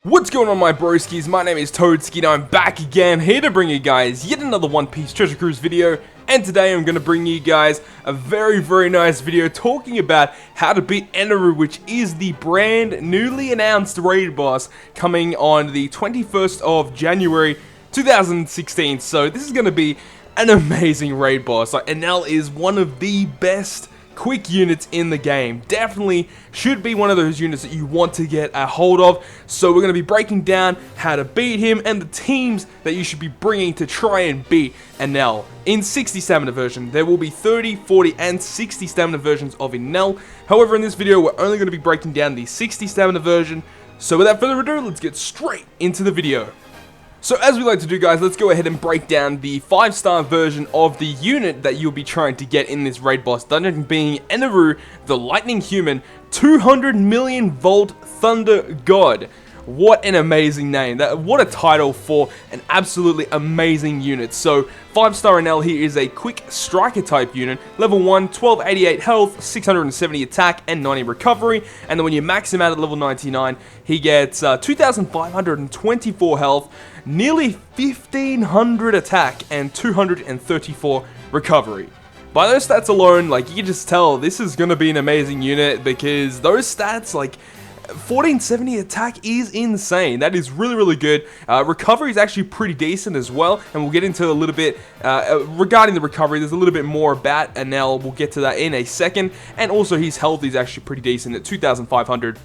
What's going on, my broskiis? My name is Toadski and I'm back again, here to bring you guys yet another One Piece Treasure Cruise video. And today I'm going to bring you guys a very nice video talking about how to beat Eneru, which is the brand newly announced raid boss coming on the 21st of January 2016. So this is going to be an amazing raid boss. Like, Enel is one of the best quick units in the game. Definitely should be one of those units that you want to get a hold of. So we're going to be breaking down how to beat him and the teams that you should be bringing to try and beat Enel. In 60 stamina version, there will be 30, 40 and 60 stamina versions of Enel. However, in this video we're only going to be breaking down the 60 stamina version. So without further ado, let's get straight into the video. So as we like to do, guys, let's go ahead and break down the 5-star version of the unit that you'll be trying to get in this raid boss dungeon, being Eneru, the Lightning Human, 200 million volt Thunder God. What an amazing name. What a title for an absolutely amazing unit. So 5-star Enel here is a quick striker type unit. Level 1, 1288 health, 670 attack, and 90 recovery. And then when you max him out at level 99, he gets 2524 health, nearly 1500 attack, and 234 recovery. By those stats alone, like, you can just tell this is going to be an amazing unit, because those stats, like, 1470 attack is insane. That is really good. Recovery is actually pretty decent as well, and we'll get into a little bit regarding the recovery. There's a little bit more about Enel. We'll get to that in a second. And also his health is actually pretty decent at 2500.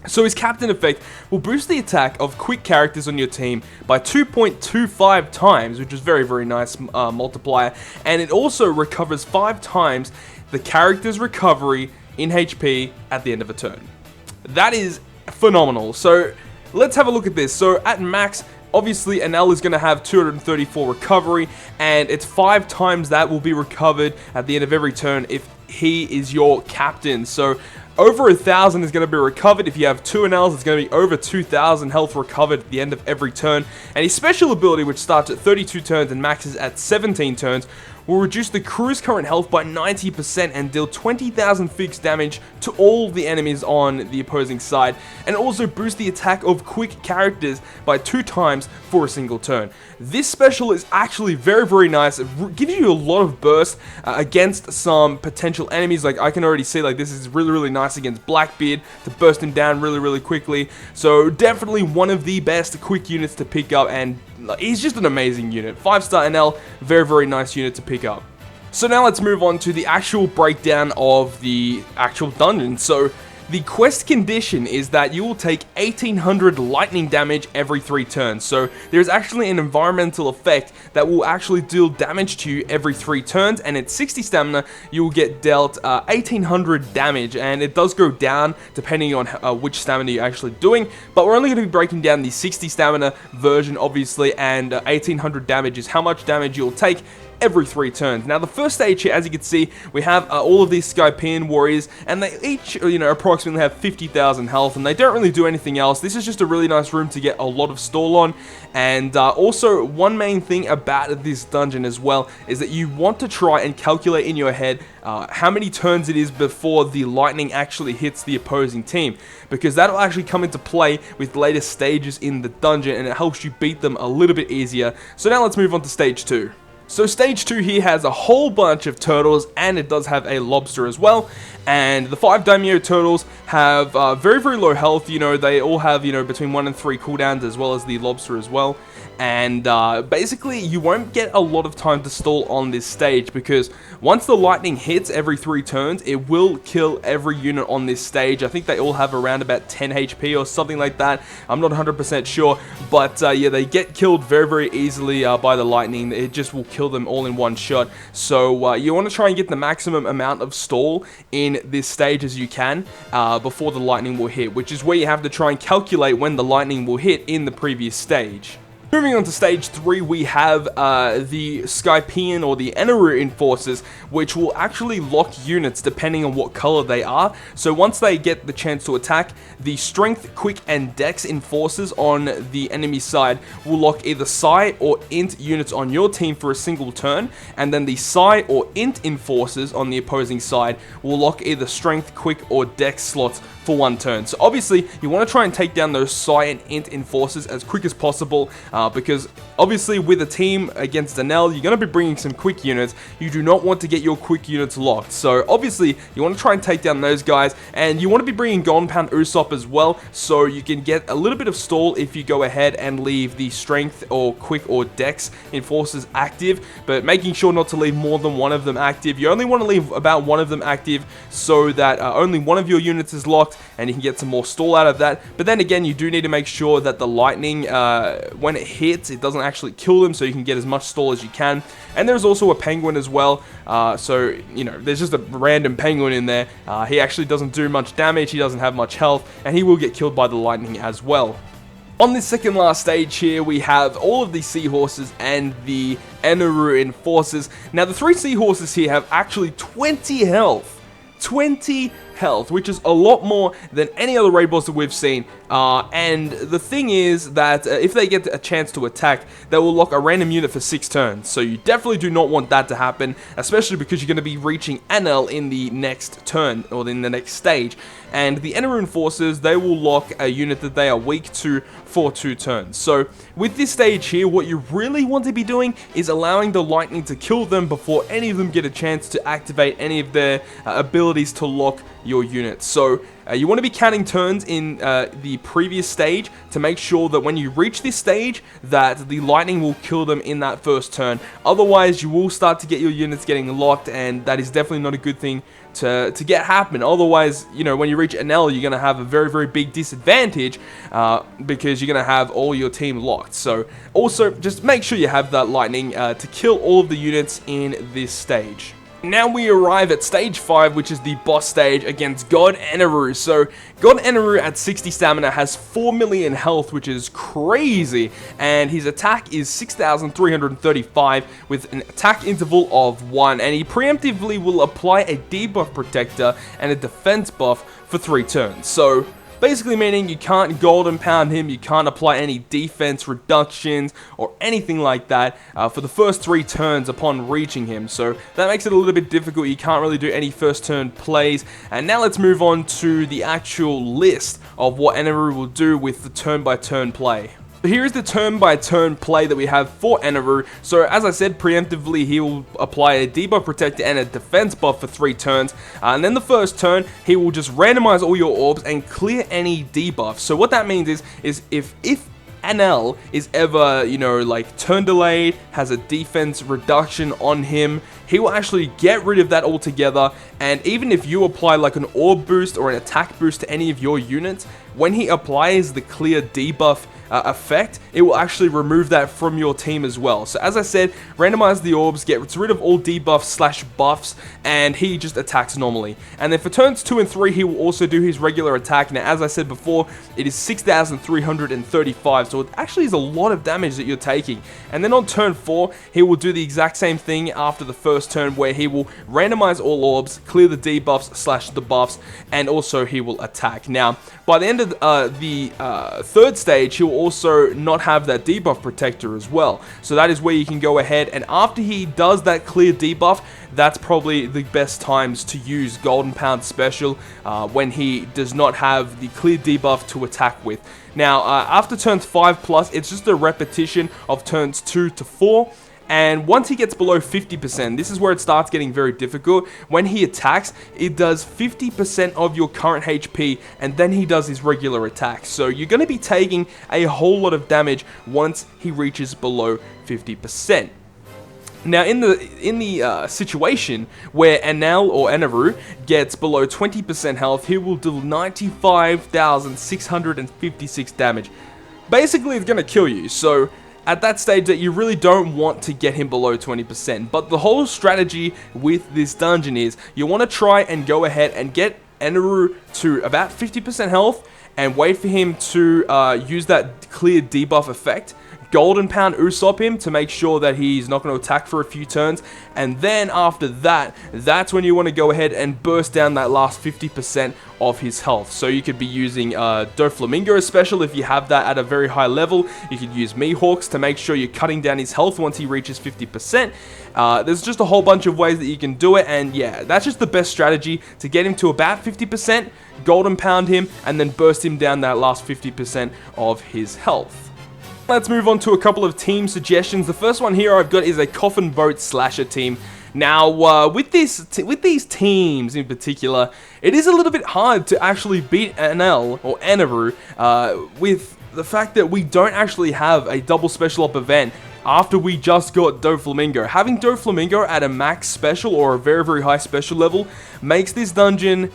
So his captain effect will boost the attack of quick characters on your team by 2.25 times, which is very nice multiplier. And it also recovers 5 times the character's recovery in HP at the end of a turn. That is phenomenal. So let's have a look at this. So at max, obviously Enel is going to have 234 recovery, and it's 5 times that will be recovered at the end of every turn if he is your captain. So over 1000 is going to be recovered. If you have 2 Enels, it's going to be over 2000 health recovered at the end of every turn. And his special ability, which starts at 32 turns and maxes at 17 turns, will reduce the crew's current health by 90% and deal 20,000 fixed damage to all the enemies on the opposing side, and also boost the attack of quick characters by 2 times for a single turn. This special is actually very nice. It gives you a lot of burst against some potential enemies. Like, I can already see, like, this is really nice against Blackbeard to burst him down really quickly. So definitely one of the best quick units to pick up, and he's just an amazing unit. 5-star Enel, very nice unit to pick up. So now let's move on to the actual breakdown of the actual dungeon. So the quest condition is that you will take 1800 lightning damage every 3 turns. So there's actually an environmental effect that will actually deal damage to you every 3 turns, and at 60 stamina you will get dealt 1800 damage, and it does go down depending on which stamina you're actually doing, but we're only going to be breaking down the 60 stamina version, obviously, and 1800 damage is how much damage you'll take every 3 turns. Now, the first stage here, as you can see, we have all of these Skypian warriors, and they each, approximately have 50,000 health, and they don't really do anything else. This is just a really nice room to get a lot of stall on. And also, one main thing about this dungeon as well is that you want to try and calculate in your head how many turns it is before the lightning actually hits the opposing team, because that'll actually come into play with later stages in the dungeon, and it helps you beat them a little bit easier. So now let's move on to stage 2. So stage 2 here has a whole bunch of turtles, and it does have a lobster as well. And the 5 daimyo turtles have very low health. They all have, between 1 and 3 cooldowns, as well as the lobster as well. And basically, you won't get a lot of time to stall on this stage, because once the lightning hits every 3 turns, it will kill every unit on this stage. I think they all have around about 10 HP or something like that. I'm not 100% sure, but yeah, they get killed very easily by the lightning. It just will kill them all in one shot. So you want to try and get the maximum amount of stall in this stage as you can before the lightning will hit, which is where you have to try and calculate when the lightning will hit in the previous stage. Moving on to stage 3, we have the Skypian or the Eneru enforcers, which will actually lock units depending on what color they are. So once they get the chance to attack, the Strength, Quick, and Dex enforcers on the enemy side will lock either Psi or Int units on your team for a single turn, and then the Psi or Int enforcers on the opposing side will lock either Strength, Quick, or Dex slots for 1 turn. So obviously, you want to try and take down those Psi and Int enforcers as quick as possible, because obviously with a team against Enel, you're going to be bringing some quick units. You do not want to get your quick units locked. So obviously, you want to try and take down those guys, and you want to be bringing Golden Pound Usopp as well, so you can get a little bit of stall if you go ahead and leave the Strength or Quick or Dex enforcers active, but making sure not to leave more than one of them active. You only want to leave about one of them active so that only one of your units is locked, and you can get some more stall out of that. But then again, you do need to make sure that the lightning, when it hits, it doesn't actually kill them, so you can get as much stall as you can. And there's also a penguin as well, so, you know, there's just a random penguin in there. He actually doesn't do much damage, he doesn't have much health, and he will get killed by the lightning as well. On this second last stage here, we have all of the seahorses and the Eneru enforcers. Now, the 3 seahorses here have actually 20 health. 20 health, which is a lot more than any other raid boss that we've seen. And the thing is that if they get a chance to attack, they will lock a random unit for 6 turns. So you definitely do not want that to happen, especially because you're going to be reaching Enel in the next turn, or in the next stage. And the Eneru enforcers, they will lock a unit that they are weak to for 2 turns. So with this stage here, what you really want to be doing is allowing the lightning to kill them before any of them get a chance to activate any of their abilities to lock your units. So you want to be counting turns in the previous stage to make sure that when you reach this stage that the lightning will kill them in that first turn. Otherwise, you will start to get your units getting locked, and that is definitely not a good thing to get happen. Otherwise, you know, when you reach Enel, you're going to have a very, very big disadvantage because you're going to have all your team locked. So also, just make sure you have that lightning to kill all of the units in this stage. Now we arrive at stage 5, which is the boss stage against God Eneru. So God Eneru at 60 stamina has 4 million health, which is crazy, and his attack is 6,335 with an attack interval of 1, and he preemptively will apply a debuff protector and a defense buff for 3 turns. So basically meaning you can't golden pound him, you can't apply any defense reductions or anything like that for the first 3 turns upon reaching him. So that makes it a little bit difficult. You can't really do any first turn plays. And now let's move on to the actual list of what Eneru will do with the turn by turn play. Here is the turn-by-turn play that we have for Eneru. So as I said, preemptively he will apply a debuff protector and a defense buff for 3 turns. And then the first turn, he will just randomize all your orbs and clear any debuffs. So what that means is if Enel is ever, you know, like turn delayed, has a defense reduction on him, he will actually get rid of that altogether. And even if you apply like an orb boost or an attack boost to any of your units, when he applies the clear debuff effect, it will actually remove that from your team as well. So as I said, randomize the orbs, gets rid of all debuffs / buffs, and he just attacks normally. And then for turns 2 and 3, he will also do his regular attack. Now, as I said before, it is 6,335, so it actually is a lot of damage that you're taking. And then on turn 4, he will do the exact same thing after the first turn, where he will randomize all orbs, clear the debuffs / the buffs, and also he will attack. Now, by the end of the third stage, he will also not have that debuff protector as well. So that is where you can go ahead, and after he does that clear debuff, that's probably the best times to use Golden Pound Special when he does not have the clear debuff to attack with. Now, after turns 5+, it's just a repetition of turns 2 to 4. And once he gets below 50%, this is where it starts getting very difficult. When he attacks, it does 50% of your current HP, and then he does his regular attack. So you're going to be taking a whole lot of damage once he reaches below 50%. Now, in the situation where Enel or Eneru gets below 20% health, he will deal 95,656 damage. Basically, it's going to kill you. So at that stage, that you really don't want to get him below 20%. But the whole strategy with this dungeon is you want to try and go ahead and get Eneru to about 50% health and wait for him to use that clear debuff effect. Golden Pound Usopp him to make sure that he's not going to attack for a few turns, and then after that, that's when you want to go ahead and burst down that last 50% of his health. So you could be using Doflamingo special if you have that at a very high level. You could use Mihawks to make sure you're cutting down his health once he reaches 50%. There's just a whole bunch of ways that you can do it, and yeah, that's just the best strategy to get him to about 50%, Golden Pound him, and then burst him down that last 50% of his health. Let's move on to a couple of team suggestions. The first one here I've got is a Coffin Boat Slasher team. Now, with these teams in particular, it is a little bit hard to actually beat NL or Eneru with the fact that we don't actually have a double special op event after we just got Doflamingo. Having Doflamingo at a max special or a very, very high special level makes this dungeon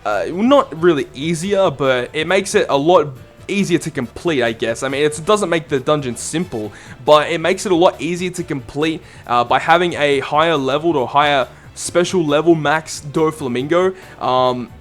not really easier, but it makes it a lot easier to complete, I guess. I mean, it doesn't make the dungeon simple, but it makes it a lot easier to complete by having a higher leveled or higher special level max Doflamingo,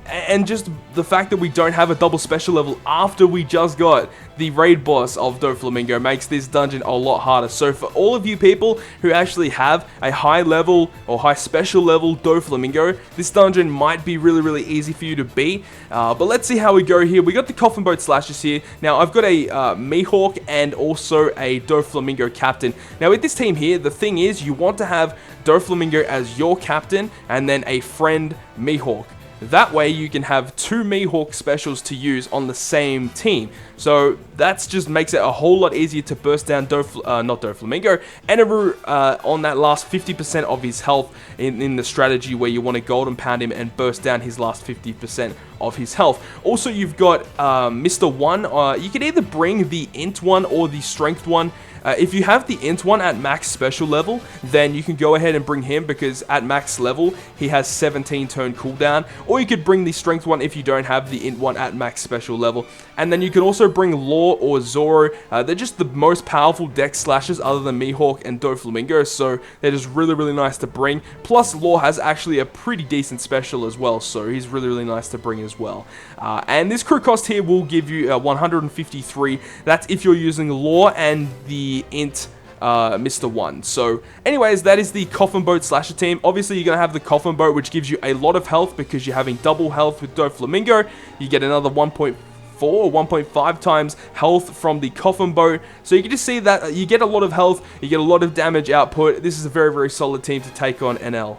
and just the fact that we don't have a double special level after we just got the raid boss of Doflamingo makes this dungeon a lot harder. So for all of you people who actually have a high level or high special level Doflamingo, this dungeon might be really, really easy for you to beat. But let's see how we go here. We got the Coffin Boat Slashers here. Now I've got a Mihawk and also a Doflamingo captain. Now with this team here, the thing is you want to have Doflamingo as your captain and then a friend Mihawk. That way you can have two Mihawk specials to use on the same team. So that just makes it a whole lot easier to burst down Doflamingo, Eneru on that last 50% of his health in the strategy where you want to Golden Pound him and burst down his last 50% of his health. Also, you've got Mr. 1. You can either bring the Int 1 or the Strength 1. If you have the Int 1 at max special level, then you can go ahead and bring him because at max level, he has 17 turn cooldown. Or you could bring the Strength 1 if you don't have the Int 1 at max special level. And then you can also bring Law or Zoro. They're just the most powerful Dex Slashers other than Mihawk and Doflamingo, so they're just really, really nice to bring. Plus, Law has actually a pretty decent special as well, so he's really, really nice to bring as well. And this crew cost here will give you 153. That's if you're using Law and the Int Mr. 1. So anyways, that is the Coffin Boat Slasher team. Obviously you're going to have the Coffin Boat, which gives you a lot of health because you're having double health with Doflamingo. You get another 1.4 or 1.5 times health from the Coffin Boat. So you can just see that you get a lot of health, you get a lot of damage output. This is a very, very solid team to take on NL.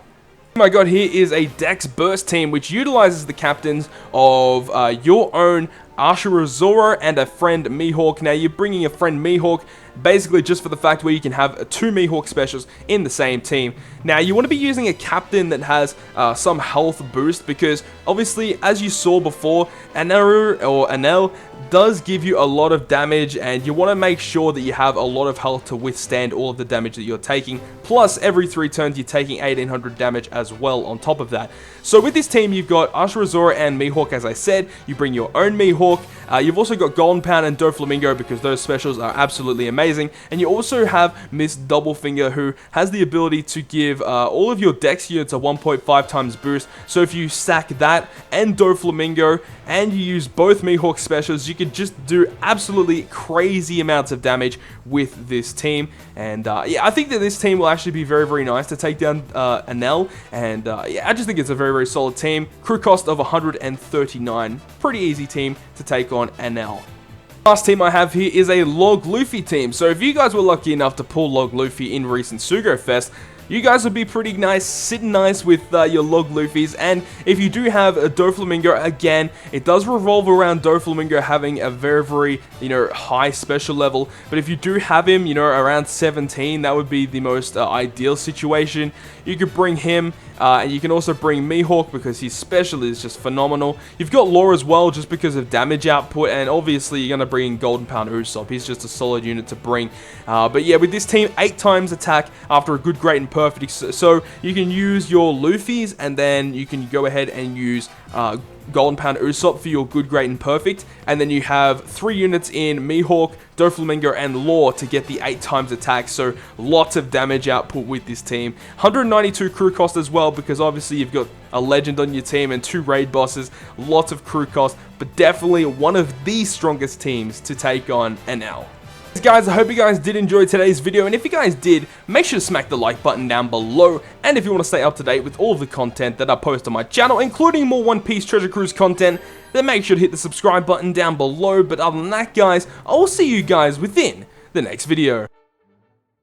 I got here is a Dex Burst Team, which utilizes the captains of your own Ashura Zoro and a friend Mihawk. Now, you're bringing a friend Mihawk basically just for the fact where you can have two Mihawk specials in the same team. Now, you want to be using a captain that has some health boost because, obviously, as you saw before, Eneru or Enel does give you a lot of damage, and you want to make sure that you have a lot of health to withstand all of the damage that you're taking. Plus, every 3 turns, you're taking 1800 damage as well on top of that. So with this team, you've got Ashura Zoro and Mihawk, as I said. You bring your own Mihawk. You've also got Golden Pound and Doflamingo because those specials are absolutely amazing. And you also have Miss Doublefinger, who has the ability to give all of your Dex units a 1.5 times boost. So if you stack that and Doflamingo and you use both Mihawk specials, you can just do absolutely crazy amounts of damage with this team. And yeah, I think that this team will actually be very, very nice to take down Enel. And yeah, I just think it's a very, very solid team. Crew cost of 139. Pretty easy team to take on Enel. Last team I have here is a Log Luffy team. So if you guys were lucky enough to pull Log Luffy in recent Sugo Fest, you guys would be pretty nice, sitting nice with your Log Luffys. And if you do have a Doflamingo, again, it does revolve around Doflamingo having a very, very, high special level. But if you do have him, around 17, that would be the most ideal situation. You could bring him, and you can also bring Mihawk because his special is just phenomenal. You've got Law as well, just because of damage output, and obviously you're going to bring in Golden Pound Usopp. He's just a solid unit to bring. But yeah, with this team, 8 times attack after a good, great, and perfect. So you can use your Luffys, and then you can go ahead and use Golden Pound Usopp for your good, great, and perfect. And then you have 3 units in Mihawk, Doflamingo, and Law to get the 8 times attack. So lots of damage output with this team. 192 crew cost as well, because obviously you've got a legend on your team and 2 raid bosses. Lots of crew cost, but definitely one of the strongest teams to take on NL. Guys, I hope you guys did enjoy today's video, and if you guys did, make sure to smack the like button down below, and if you want to stay up to date with all of the content that I post on my channel, including more One Piece Treasure Cruise content, then make sure to hit the subscribe button down below. But other than that, guys, I will see you guys within the next video.